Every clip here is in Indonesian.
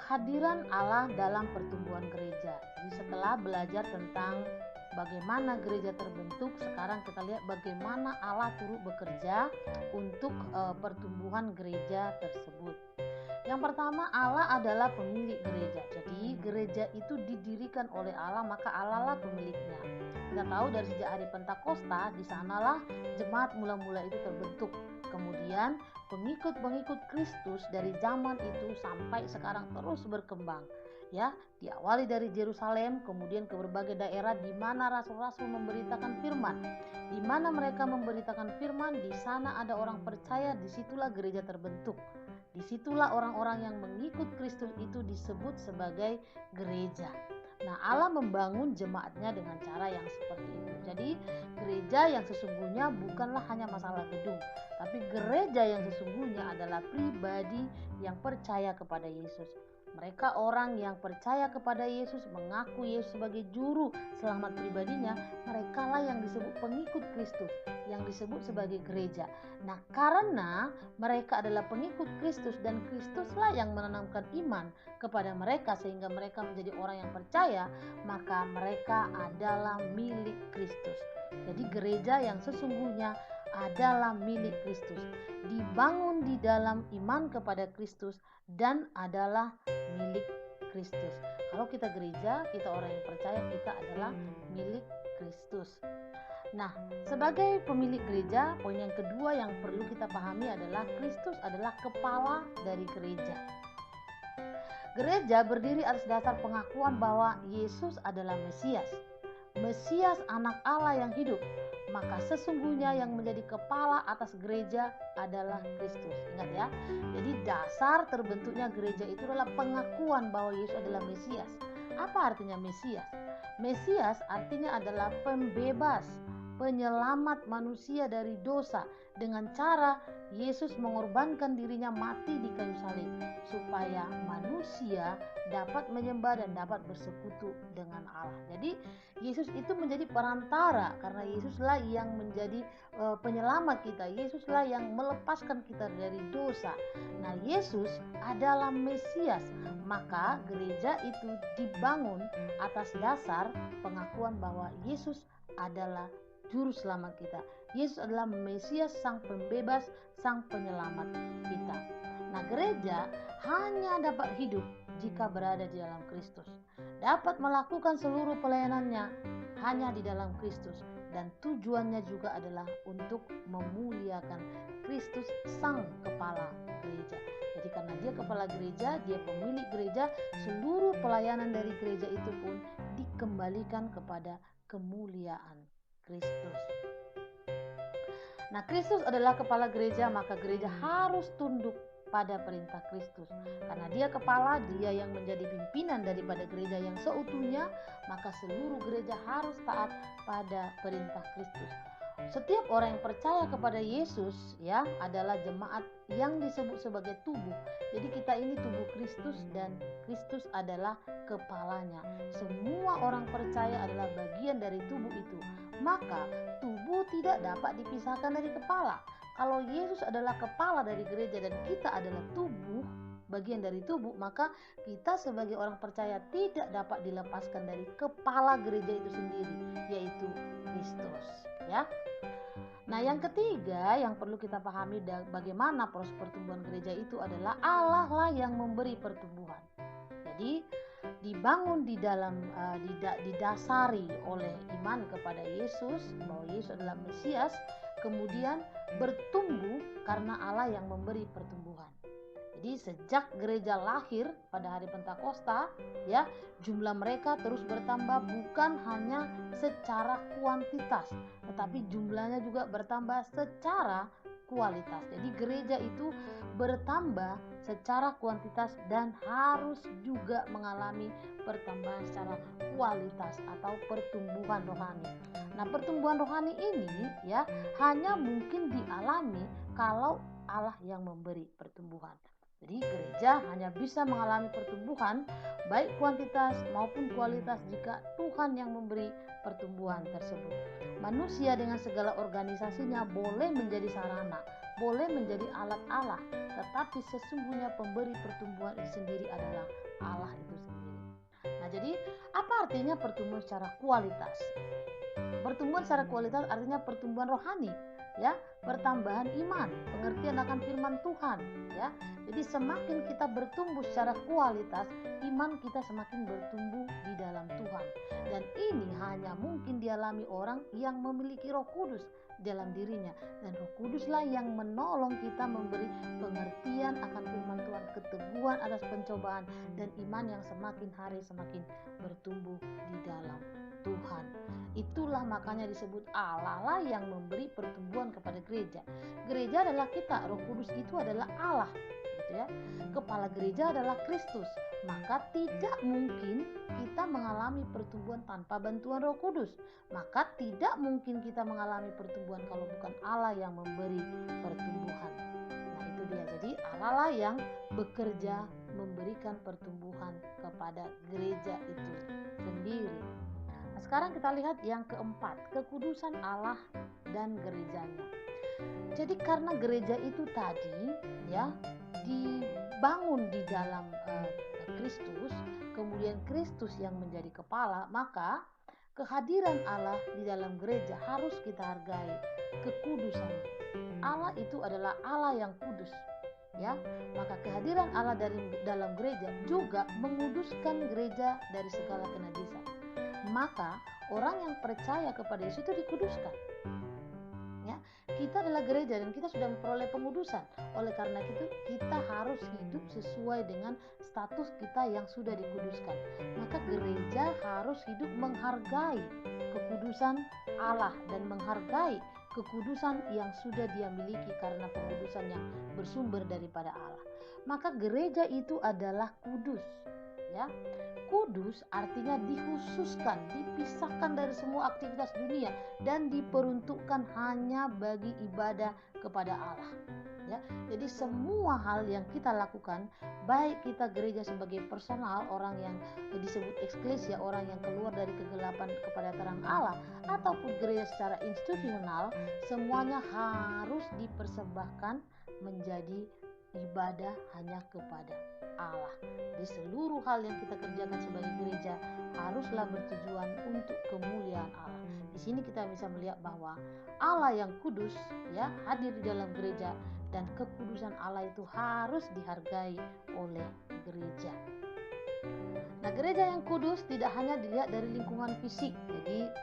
kehadiran Allah dalam pertumbuhan gereja. Jadi setelah belajar tentang bagaimana gereja terbentuk, sekarang kita lihat bagaimana Allah turut bekerja untuk pertumbuhan gereja tersebut. Yang pertama, Allah adalah pemilik gereja. Jadi gereja itu didirikan oleh Allah, maka Allah lah pemiliknya. Kita tahu dari sejak hari Pentakosta, di sanalah jemaat mula-mula itu terbentuk. Kemudian pengikut-pengikut Kristus dari zaman itu sampai sekarang terus berkembang. Ya, diawali dari Yerusalem, kemudian ke berbagai daerah di mana rasul-rasul memberitakan firman. Di mana mereka memberitakan firman, di sana ada orang percaya, disitulah gereja terbentuk. Disitulah orang-orang yang mengikut Kristus itu disebut sebagai gereja. Nah, Allah membangun jemaatnya dengan cara yang seperti itu. Jadi, gereja yang sesungguhnya bukanlah hanya masalah gedung, tapi gereja yang sesungguhnya adalah pribadi yang percaya kepada Yesus. Mereka orang yang percaya kepada Yesus, mengaku Yesus sebagai juru selamat pribadinya, mereka lah yang disebut pengikut Kristus, yang disebut sebagai gereja. Nah, karena mereka adalah pengikut Kristus dan Kristuslah yang menanamkan iman kepada mereka sehingga mereka menjadi orang yang percaya, maka mereka adalah milik Kristus. Jadi gereja yang sesungguhnya adalah milik Kristus, dibangun di dalam iman kepada Kristus dan adalah milik Kristus. Kalau kita gereja, kita orang yang percaya, kita adalah milik Kristus. Nah, sebagai pemilik gereja, poin yang kedua yang perlu kita pahami adalah Kristus adalah kepala dari gereja. Gereja berdiri atas dasar pengakuan bahwa Yesus adalah Mesias. Mesias anak Allah yang hidup. Maka sesungguhnya yang menjadi kepala atas gereja adalah Kristus. Ingat ya. Jadi dasar terbentuknya gereja itu adalah pengakuan bahwa Yesus adalah Mesias. Apa artinya Mesias? Mesias artinya adalah pembebas, penyelamat manusia dari dosa dengan cara Yesus mengorbankan dirinya mati di kayu salib supaya manusia dapat menyembah dan dapat bersekutu dengan Allah. Jadi Yesus itu menjadi perantara karena Yesuslah yang menjadi penyelamat kita. Yesuslah yang melepaskan kita dari dosa. Nah, Yesus adalah Mesias. Maka gereja itu dibangun atas dasar pengakuan bahwa Yesus adalah juru selamat kita. Yesus adalah Mesias, sang pembebas, sang penyelamat kita. Nah, gereja hanya dapat hidup jika berada di dalam Kristus. Dapat melakukan seluruh pelayanannya hanya di dalam Kristus. Dan tujuannya juga adalah untuk memuliakan Kristus, sang kepala gereja. Jadi karena dia kepala gereja, dia pemilik gereja, seluruh pelayanan dari gereja itu pun dikembalikan kepada kemuliaan Kristus. Nah, Kristus adalah kepala gereja, maka gereja harus tunduk pada perintah Kristus. Karena dia kepala, dia yang menjadi pimpinan daripada gereja yang seutuhnya, maka seluruh gereja harus taat pada perintah Kristus. Setiap orang yang percaya kepada Yesus ya adalah jemaat yang disebut sebagai tubuh. Jadi kita ini tubuh Kristus dan Kristus adalah kepalanya. Semua orang percaya adalah bagian dari tubuh itu. Maka tubuh tidak dapat dipisahkan dari kepala. Kalau Yesus adalah kepala dari gereja dan kita adalah tubuh, bagian dari tubuh, maka kita sebagai orang percaya tidak dapat dilepaskan dari kepala gereja itu sendiri, yaitu Kristus, ya. Nah, yang ketiga yang perlu kita pahami bagaimana proses pertumbuhan gereja itu adalah Allah lah yang memberi pertumbuhan. Jadi dibangun di dalam didasari oleh iman kepada Yesus bahwa Yesus adalah Mesias, kemudian bertumbuh karena Allah yang memberi pertumbuhan. Jadi sejak gereja lahir pada hari Pentakosta, ya, jumlah mereka terus bertambah bukan hanya secara kuantitas, tetapi jumlahnya juga bertambah secara kualitas. Jadi gereja itu bertambah secara kuantitas dan harus juga mengalami pertambahan secara kualitas atau pertumbuhan rohani. Nah, pertumbuhan rohani ini ya hanya mungkin dialami kalau Allah yang memberi pertumbuhan. Jadi gereja hanya bisa mengalami pertumbuhan baik kuantitas maupun kualitas jika Tuhan yang memberi pertumbuhan tersebut. Manusia dengan segala organisasinya boleh menjadi sarana, boleh menjadi alat Allah, tetapi sesungguhnya pemberi pertumbuhan itu sendiri adalah Allah itu sendiri. Nah, jadi apa artinya pertumbuhan secara kualitas? Pertumbuhan secara kualitas artinya pertumbuhan rohani, ya, pertambahan iman, pengertian akan firman Tuhan, ya. Jadi semakin kita bertumbuh secara kualitas, iman kita semakin bertumbuh di dalam Tuhan. Dan ini hanya mungkin dialami orang yang memiliki Roh Kudus dalam dirinya, dan Roh Kuduslah yang menolong kita, memberi pengertian akan firman Tuhan, keteguhan atas pencobaan, dan iman yang semakin hari semakin bertumbuh di dalam Tuhan. Itulah makanya disebut Allah lah yang memberi pertumbuhan kepada gereja. Gereja adalah kita, Roh Kudus itu adalah Allah, gitu ya. Kepala gereja adalah Kristus. Maka tidak mungkin kita mengalami pertumbuhan tanpa bantuan Roh Kudus. Maka tidak mungkin kita mengalami pertumbuhan kalau bukan Allah yang memberi pertumbuhan. Nah, itu dia. Jadi Allah lah yang bekerja memberikan pertumbuhan kepada gereja itu sendiri. Nah, sekarang kita lihat yang keempat, kekudusan Allah dan gerejanya. Jadi karena gereja itu tadi, ya, dibangun di dalam Kristus, kemudian Kristus yang menjadi kepala, maka kehadiran Allah di dalam gereja harus kita hargai kekudusan. Allah itu adalah Allah yang kudus, ya. Maka kehadiran Allah dari dalam gereja juga menguduskan gereja dari segala kenajisan. Maka orang yang percaya kepada Yesus itu dikuduskan. Ya, kita adalah gereja dan kita sudah memperoleh pengudusan. Oleh karena itu kita harus hidup sesuai dengan status kita yang sudah dikuduskan. Maka gereja harus hidup menghargai kekudusan Allah dan menghargai kekudusan yang sudah dia miliki karena pengudusan yang bersumber daripada Allah. Maka gereja itu adalah kudus, ya. Kudus artinya dikhususkan, dipisahkan dari semua aktivitas dunia dan diperuntukkan hanya bagi ibadah kepada Allah. Ya, jadi semua hal yang kita lakukan, baik kita gereja sebagai personal, orang yang disebut eksklesia, orang yang keluar dari kegelapan kepada terang Allah, ataupun gereja secara institusional, semuanya harus dipersembahkan menjadi ibadah hanya kepada Allah. Di seluruh hal yang kita kerjakan sebagai gereja haruslah bertujuan untuk kemuliaan Allah. Di sini kita bisa melihat bahwa Allah yang kudus, ya, hadir di dalam gereja, dan kekudusan Allah itu harus dihargai oleh gereja. Nah, gereja yang kudus tidak hanya dilihat dari lingkungan fisik, jadi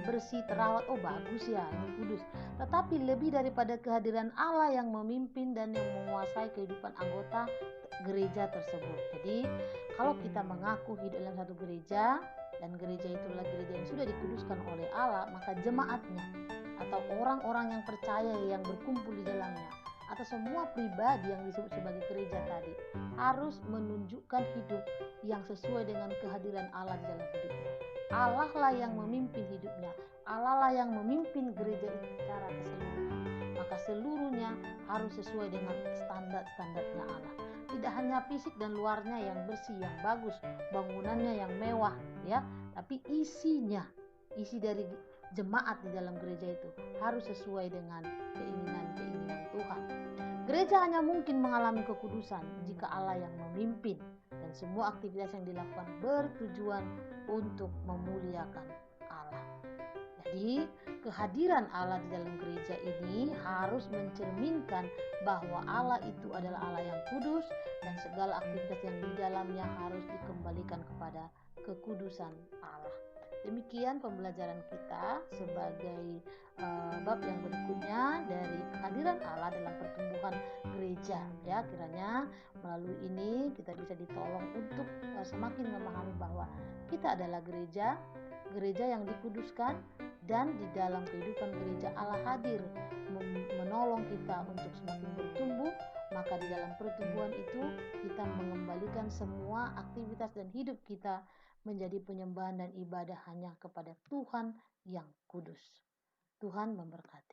bersih, terawat, oh bagus ya, ini kudus. Tetapi lebih daripada kehadiran Allah yang memimpin dan yang menguasai kehidupan anggota gereja tersebut. Jadi kalau kita mengaku hidup dalam satu gereja dan gereja itulah gereja yang sudah dikuduskan oleh Allah, maka jemaatnya atau orang-orang yang percaya yang berkumpul di dalamnya atau semua pribadi yang disebut sebagai gereja tadi harus menunjukkan hidup yang sesuai dengan kehadiran Allah di dalam hidupnya. Allah lah yang memimpin hidupnya, Allah lah yang memimpin gereja itu secara keseluruhan. Maka seluruhnya harus sesuai dengan standar-standarnya Allah. Tidak hanya fisik dan luarnya yang bersih, yang bagus, bangunannya yang mewah, ya, tapi isinya, isi dari jemaat di dalam gereja itu harus sesuai dengan keinginan-keinginan Tuhan. Gereja hanya mungkin mengalami kekudusan jika Allah yang memimpin dan semua aktivitas yang dilakukan bertujuan untuk memuliakan Allah. Jadi kehadiran Allah di dalam gereja ini harus mencerminkan bahwa Allah itu adalah Allah yang kudus dan segala aktivitas yang di dalamnya harus dikembalikan kepada kekudusan Allah. Demikian pembelajaran kita sebagai bab yang berikutnya dari kehadiran Allah dalam pertumbuhan gereja, ya. Kiranya melalui ini kita bisa ditolong untuk semakin memahami bahwa kita adalah gereja yang dikuduskan, dan di dalam kehidupan gereja Allah hadir menolong kita untuk semakin bertumbuh. Maka di dalam pertumbuhan itu kita mengembalikan semua aktivitas dan hidup kita menjadi penyembahan dan ibadah hanya kepada Tuhan yang kudus. Tuhan memberkati.